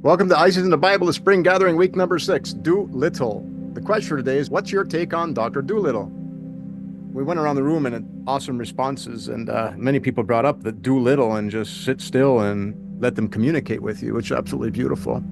Welcome to Isis in the Bible, the Spring Gathering, week number 6, Dolittle. The question for today is, what's your take on Dr. Dolittle? We went around the room and had awesome responses, and many people brought up that do little and just sit still and let them communicate with you, which is absolutely beautiful.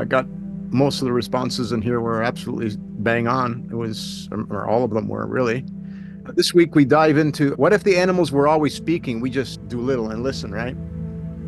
Got most of the responses in here were absolutely bang on. It was, or all of them were really. This week we dive into, what if the animals were always speaking? We just do little and listen, right?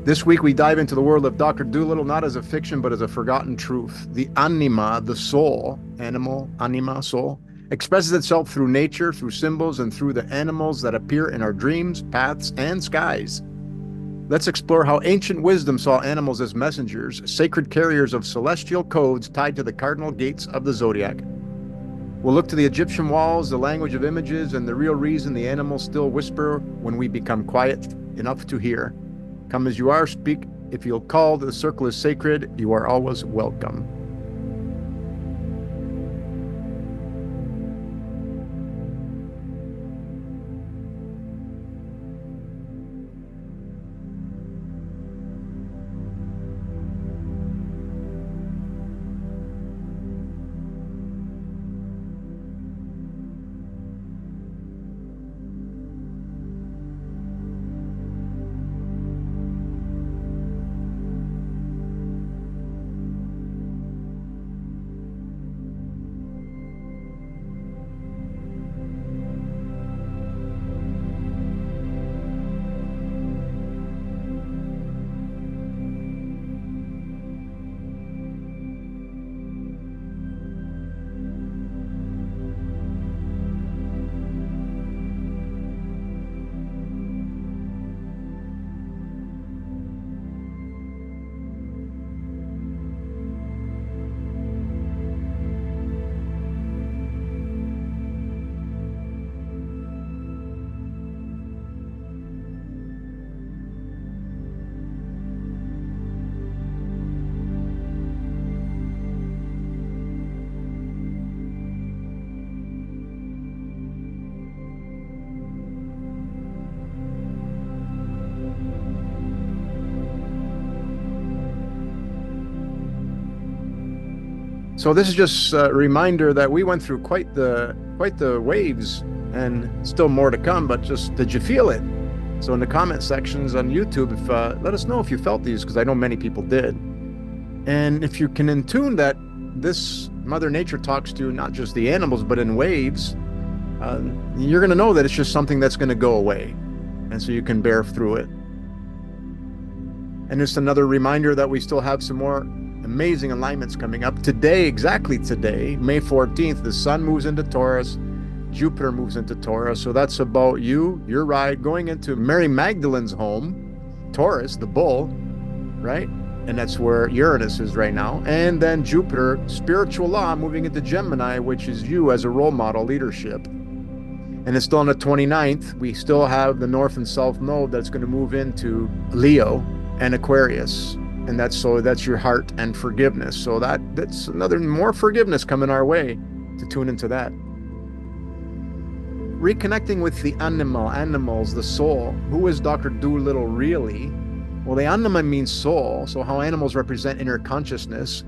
This week we dive into the world of Dr. Dolittle, not as a fiction, but as a forgotten truth. The anima, the soul, animal, anima, soul, expresses itself through nature, through symbols, and through the animals that appear in our dreams, paths, and skies. Let's explore how ancient wisdom saw animals as messengers, sacred carriers of celestial codes tied to the cardinal gates of the zodiac. We'll look to the Egyptian walls, the language of images, and the real reason the animals still whisper when we become quiet enough to hear. Come as you are, speak. If you'll call, the circle is sacred. You are always welcome. So this is just a reminder that we went through quite the waves, and still more to come, but just, did you feel it? So in the comment sections on YouTube, let us know if you felt these, because I know many people did. And if you can intune that this Mother Nature talks to not just the animals, but in waves, you're going to know that it's just something that's going to go away. And so you can bear through it. And just another reminder that we still have some more amazing alignments coming up. Today, exactly today, May 14th, the sun moves into Taurus, Jupiter moves into Taurus. So that's about you, your ride, going into Mary Magdalene's home, Taurus, the bull, right? And that's where Uranus is right now. And then Jupiter, spiritual law, moving into Gemini, which is you as a role model, leadership. And it's still on the 29th. We still have the North and South node that's going to move into Leo and Aquarius. And that's your heart and forgiveness. So that's another more forgiveness coming our way, to tune into that. Reconnecting with the animals, the soul. Who is Dr. Dolittle really? Well, the anima means soul. So how animals represent inner consciousness.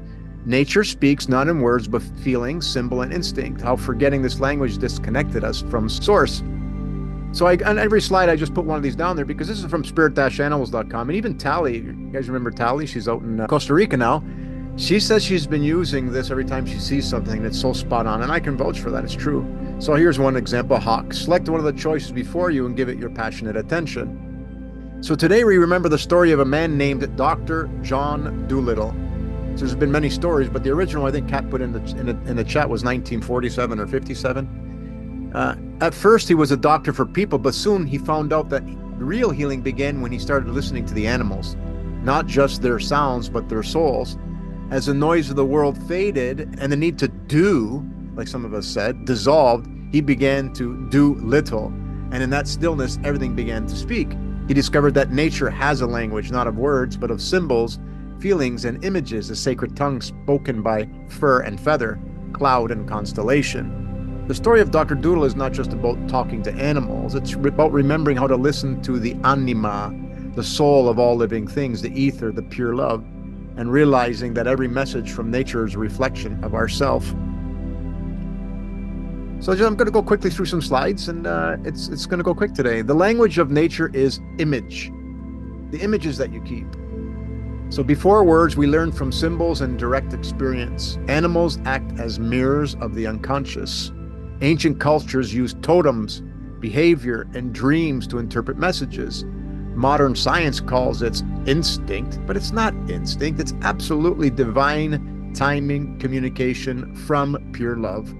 Nature speaks not in words, but feeling, symbol, and instinct. How forgetting this language disconnected us from source. So on every slide, I just put one of these down there because this is from spirit-animals.com. And even Tally, you guys remember Tally? She's out in Costa Rica now. She says she's been using this every time she sees something that's so spot on. And I can vouch for that. It's true. So here's one example. Hawk. Select one of the choices before you and give it your passionate attention. So today we remember the story of a man named Dr. John Dolittle. So there's been many stories, but the original, I think Kat put in the chat, was 1947 or 57. At first, he was a doctor for people, but soon he found out that real healing began when he started listening to the animals, not just their sounds, but their souls. As the noise of the world faded and the need to do, like some of us said, dissolved, he began to do little. And in that stillness, everything began to speak. He discovered that nature has a language, not of words, but of symbols, feelings, and images, a sacred tongue spoken by fur and feather, cloud and constellation. The story of Dr. Dolittle is not just about talking to animals. It's about remembering how to listen to the anima, the soul of all living things, the ether, the pure love. and realizing that every message from nature is a reflection of ourself. So I'm going to go quickly through some slides, and it's going to go quick today. The language of nature is image, the images that you keep. So before words, we learn from symbols and direct experience. Animals act as mirrors of the unconscious. Ancient cultures used totems, behavior, and dreams to interpret messages. Modern science calls it instinct, but it's not instinct. It's absolutely divine timing, communication from pure love.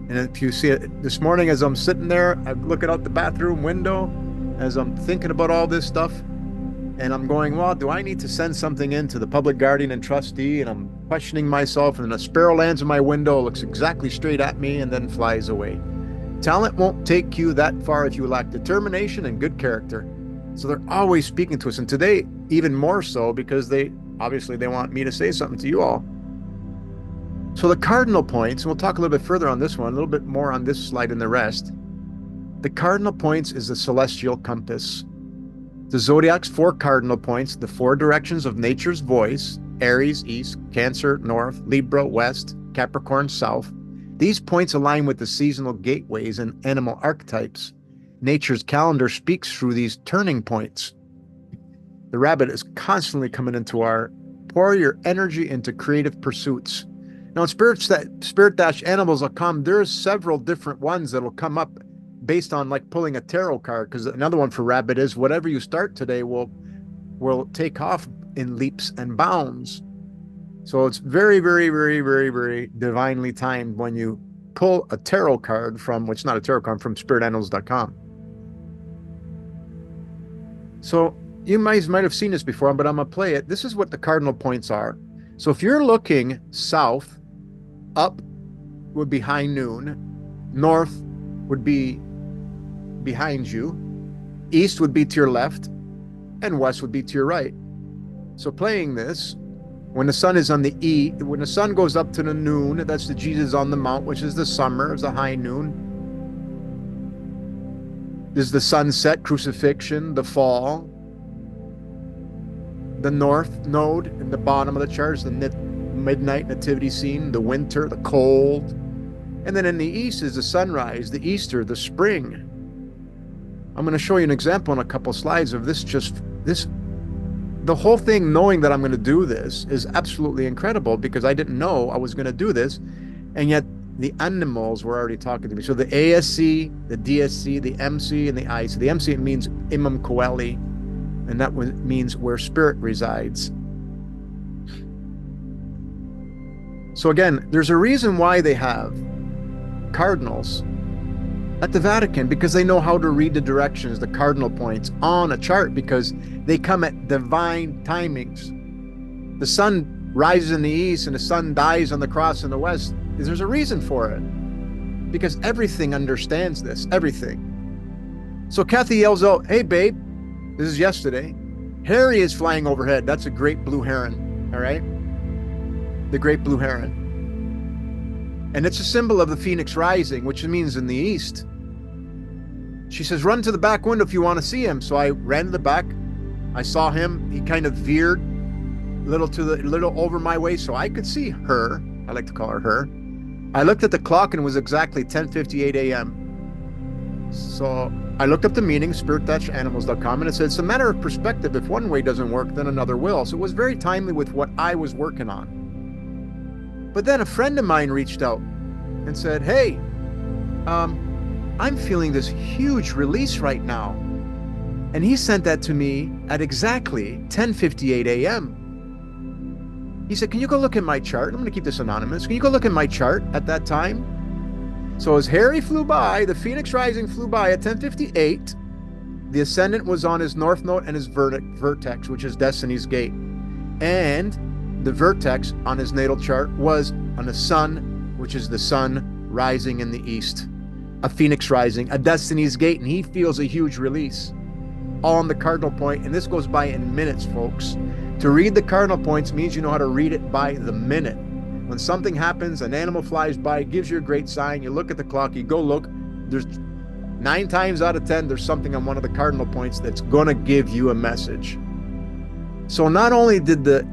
And if you see it this morning, as I'm sitting there, I'm looking out the bathroom window, as I'm thinking about all this stuff, and I'm going, well, do I need to send something in to the public guardian and trustee? And I'm questioning myself, and then a sparrow lands in my window, looks exactly straight at me, and then flies away. Talent won't take you that far if you lack determination and good character. So they're always speaking to us. And today, even more so, because they want me to say something to you all. So the cardinal points, and we'll talk a little bit further on this one, a little bit more on this slide than the rest. The cardinal points is the celestial compass. The zodiac's 4 cardinal points, the 4 directions of nature's voice: Aries, east; Cancer, north; Libra, west; Capricorn, south. These points align with the seasonal gateways and animal archetypes. Nature's calendar speaks through these turning points. The rabbit is constantly coming into pour your energy into creative pursuits. Now, in spirit-animals.com, there's several different ones that'll come up based on like pulling a tarot card, because another one for rabbit is whatever you start today will take off in leaps and bounds. So it's very, very, very, very, very divinely timed when you pull a tarot card from, which is not a tarot card, from spirit-animals.com. So you might have seen this before, but I'm going to play it. This is what the cardinal points are. So if you're looking south, up would be high noon, north would be behind you, east would be to your left, and west would be to your right. So playing this, when the sun is on the when the sun goes up to the noon, that's the Jesus on the Mount, which is the summer, is the high noon. There's the sunset, crucifixion, the fall. The north node in the bottom of the chart is the midnight nativity scene, the winter, the cold. And then in the east is the sunrise, the Easter, the spring. I'm going to show you an example in a couple slides of this. The whole thing, knowing that I'm going to do this, is absolutely incredible, because I didn't know I was going to do this. And yet the animals were already talking to me. So the ASC, the DSC, the MC, and the I. So the MC means Imam Coeli, and that means where spirit resides. So again, there's a reason why they have cardinals at the Vatican, because they know how to read the directions, the cardinal points on a chart, because they come at divine timings. The sun rises in the east and the sun dies on the cross in the west. There's a reason for it, because everything understands this, everything. So Kathy yells out, "Hey babe," this is yesterday, "Harry is flying overhead." That's a great blue heron, all right? The great blue heron. And it's a symbol of the phoenix rising, which means in the east. She says, "Run to the back window if you want to see him." So I ran to the back. I saw him. He kind of veered a little over my way, so I could see her. I like to call her her. I looked at the clock, and it was exactly 10:58 a.m. So I looked up the meaning, spirit-animals.com, and it said, it's a matter of perspective. If one way doesn't work, then another will. So it was very timely with what I was working on. But then a friend of mine reached out and said, "Hey, I'm feeling this huge release right now." And he sent that to me at exactly 10:58 a.m. He said, "Can you go look at my chart?" I'm going to keep this anonymous. "Can you go look at my chart at that time?" So as Harry flew by, the Phoenix Rising flew by at 10:58. The ascendant was on his north node and his vertex, which is Destiny's Gate. And the vertex on his natal chart was on the sun, which is the sun rising in the east. A Phoenix Rising, a Destiny's Gate, and he feels a huge release. All on the cardinal point, and this goes by in minutes, folks. To read the cardinal points means you know how to read it by the minute. When something happens, an animal flies by, it gives you a great sign, you look at the clock, you go look, there's 9 times out of 10, there's something on one of the cardinal points that's going to give you a message. So not only did the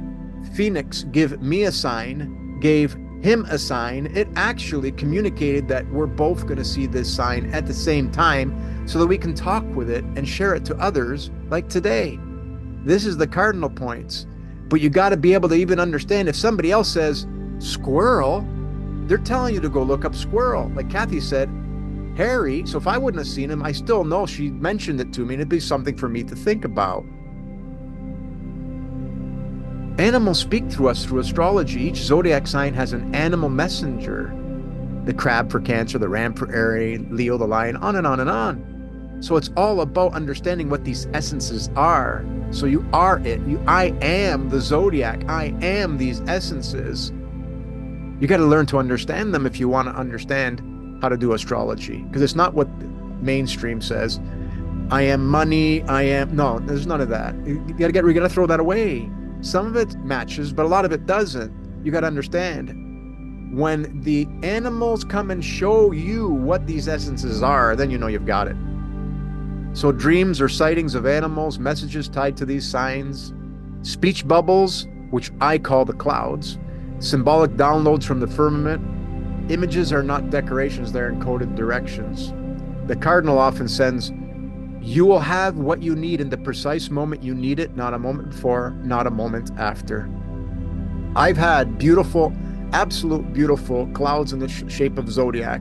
Phoenix give me a sign, gave him a sign, it actually communicated that we're both going to see this sign at the same time so that we can talk with it and share it to others like today. This is the cardinal points. But you got to be able to even understand if somebody else says squirrel, they're telling you to go look up squirrel. Like Kathy said, Harry. So if I wouldn't have seen him, I still know she mentioned it to me and it'd be something for me to think about. Animals speak through us through astrology. Each zodiac sign has an animal messenger. The crab for Cancer, the ram for Aries, Leo the lion, on and on and on. So it's all about understanding what these essences are. So you are it. I am the zodiac. I am these essences. You got to learn to understand them if you want to understand how to do astrology. Because it's not what the mainstream says. I am money. No, there's none of that. You got to throw that away. Some of it matches, but a lot of it doesn't. You got to understand. When the animals come and show you what these essences are, then you know you've got it. So dreams or sightings of animals, messages tied to these signs, speech bubbles, which I call the clouds, symbolic downloads from the firmament. Images are not decorations, they're encoded directions. The cardinal often sends, you will have what you need in the precise moment you need it, not a moment before, not a moment after. I've had beautiful, absolute beautiful clouds in the shape of zodiac.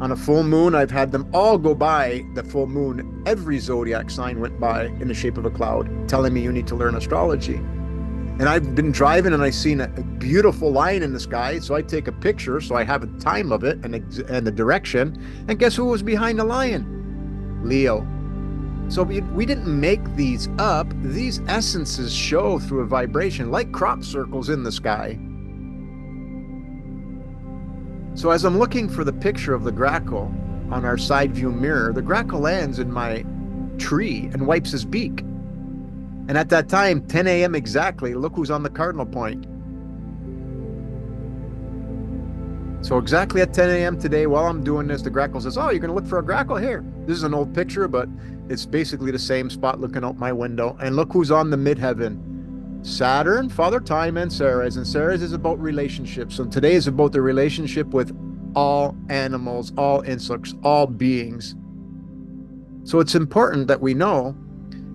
On a full moon, I've had them all go by the full moon. Every zodiac sign went by in the shape of a cloud, telling me you need to learn astrology. And I've been driving and I've seen a beautiful line in the sky. So I take a picture so I have a time of it and the direction. And guess who was behind the lion? Leo. So we didn't make these up. These essences show through a vibration like crop circles in the sky. So as I'm looking for the picture of the grackle on our side view mirror, the grackle lands in my tree and wipes his beak. And at that time, 10 a.m. exactly, look who's on the cardinal point. So exactly at 10 a.m. today, while I'm doing this, the grackle says, oh, you're going to look for a grackle? Here. This is an old picture, but it's basically the same spot looking out my window. And look who's on the midheaven. Saturn, Father Time, and Ceres. And Ceres is about relationships. So today is about the relationship with all animals, all insects, all beings. So it's important that we know.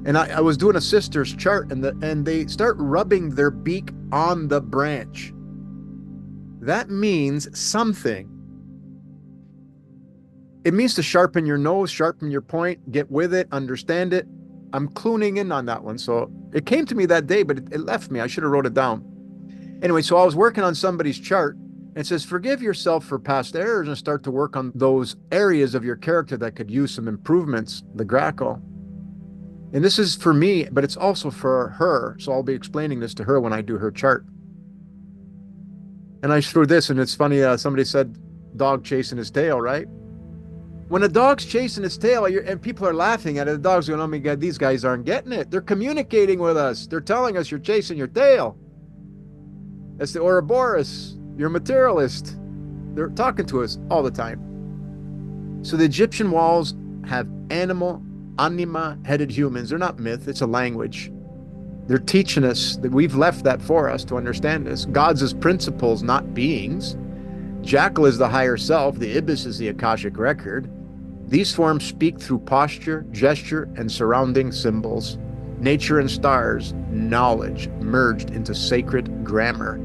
And I was doing a sister's chart, and they start rubbing their beak on the branch. That means something. It means to sharpen your nose, sharpen your point, get with it, understand it. I'm cluing in on that one. So it came to me that day, but it left me. I should have wrote it down. Anyway, so I was working on somebody's chart, and it says, forgive yourself for past errors and start to work on those areas of your character that could use some improvements, the grackle. And this is for me, but it's also for her. So I'll be explaining this to her when I do her chart. And I threw this, and it's funny, somebody said, dog chasing his tail, right? When a dog's chasing its tail and people are laughing at it, the dog's going, oh my God, these guys aren't getting it. They're communicating with us. They're telling us you're chasing your tail. That's the Ouroboros. You're a materialist. They're talking to us all the time. So the Egyptian walls have animal, anima-headed humans. They're not myth. It's a language. They're teaching us that we've left that for us to understand this. Gods as principles, not beings. Jackal is the higher self. The ibis is the Akashic record. These forms speak through posture, gesture, and surrounding symbols. Nature and stars, knowledge merged into sacred grammar.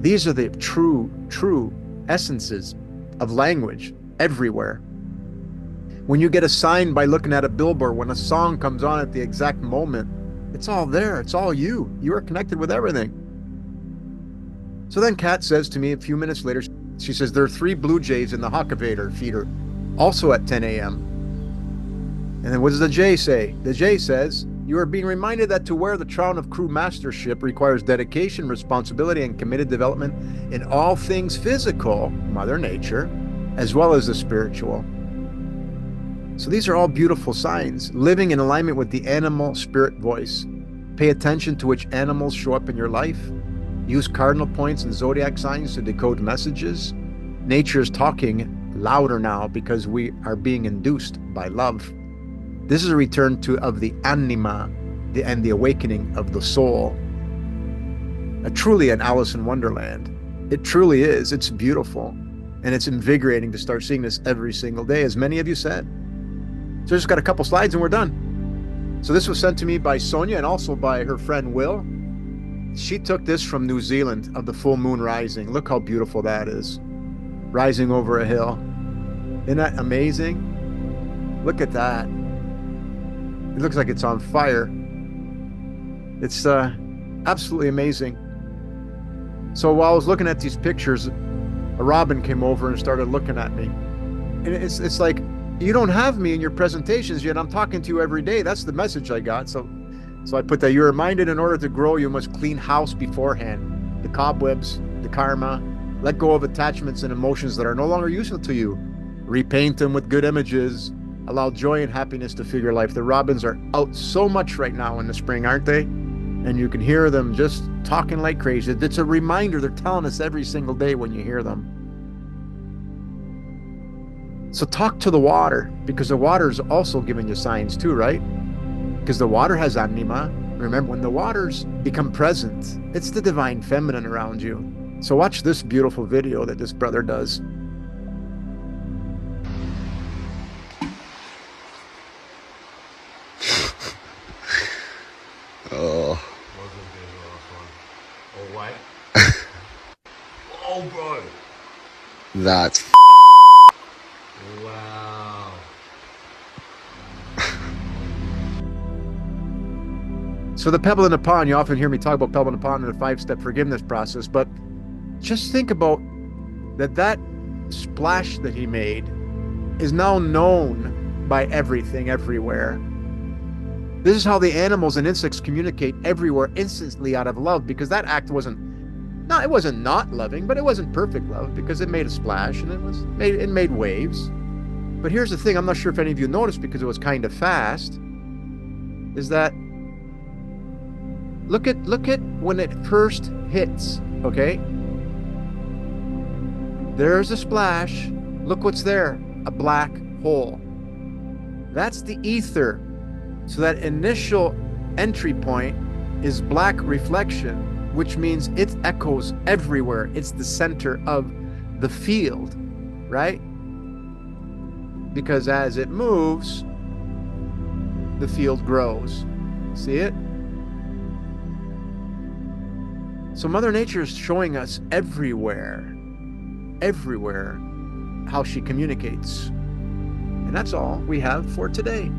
These are the true essences of language everywhere. When you get a sign by looking at a billboard, when a song comes on at the exact moment, it's all there. It's all you. You are connected with everything. So then Kat says to me a few minutes later, she says, there are 3 blue jays in the Huckavator feeder, also at 10 a.m. And then what does the J say? The J says, you are being reminded that to wear the crown of crew mastership requires dedication, responsibility, and committed development in all things physical, Mother Nature, as well as the spiritual. So these are all beautiful signs, living in alignment with the animal spirit voice. Pay attention to which animals show up in your life. Use cardinal points and zodiac signs to decode messages. Nature is talking louder now because we are being induced by love. This is a return of the anima and the awakening of the soul. truly an Alice in Wonderland. It truly is. It's beautiful. And it's invigorating to start seeing this every single day, as many of you said. So I just got a couple slides and we're done. So this was sent to me by Sonia and also by her friend Will. She took this from New Zealand of the full moon rising. Look how beautiful that is. Rising over a hill. Isn't that amazing? Look at that. It looks like it's on fire. It's absolutely amazing. So while I was looking at these pictures, a robin came over and started looking at me. And it's like, you don't have me in your presentations yet. I'm talking to you every day. That's the message I got. So I put that you're reminded in order to grow, you must clean house beforehand. The cobwebs, the karma, let go of attachments and emotions that are no longer useful to you. Repaint them with good images. Allow joy and happiness to fill your life. The robins are out so much right now in the spring, aren't they? And you can hear them just talking like crazy. It's a reminder. They're telling us every single day when you hear them. So talk to the water, because the water is also giving you signs too, right? Because the water has anima. Remember, when the waters become present, it's the divine feminine around you. So watch this beautiful video that this brother does. Oh. Oh, what? Oh, bro. That's Wow. So the pebble in the pond, you often hear me talk about pebble in the pond in the 5-step forgiveness process, but just think about that splash that he made is now known by everything, everywhere. This is how the animals and insects communicate everywhere instantly out of love, because that act wasn't not loving, but it wasn't perfect love, because it made a splash and it made waves. But here's the thing, I'm not sure if any of you noticed, because it was kind of fast, is that look at when it first hits, okay? There's a splash. Look what's there, a black hole. That's the ether. So that initial entry point is black reflection, which means it echoes everywhere. It's the center of the field, right? Because as it moves, the field grows. See it? So Mother Nature is showing us everywhere, how she communicates. And that's all we have for today.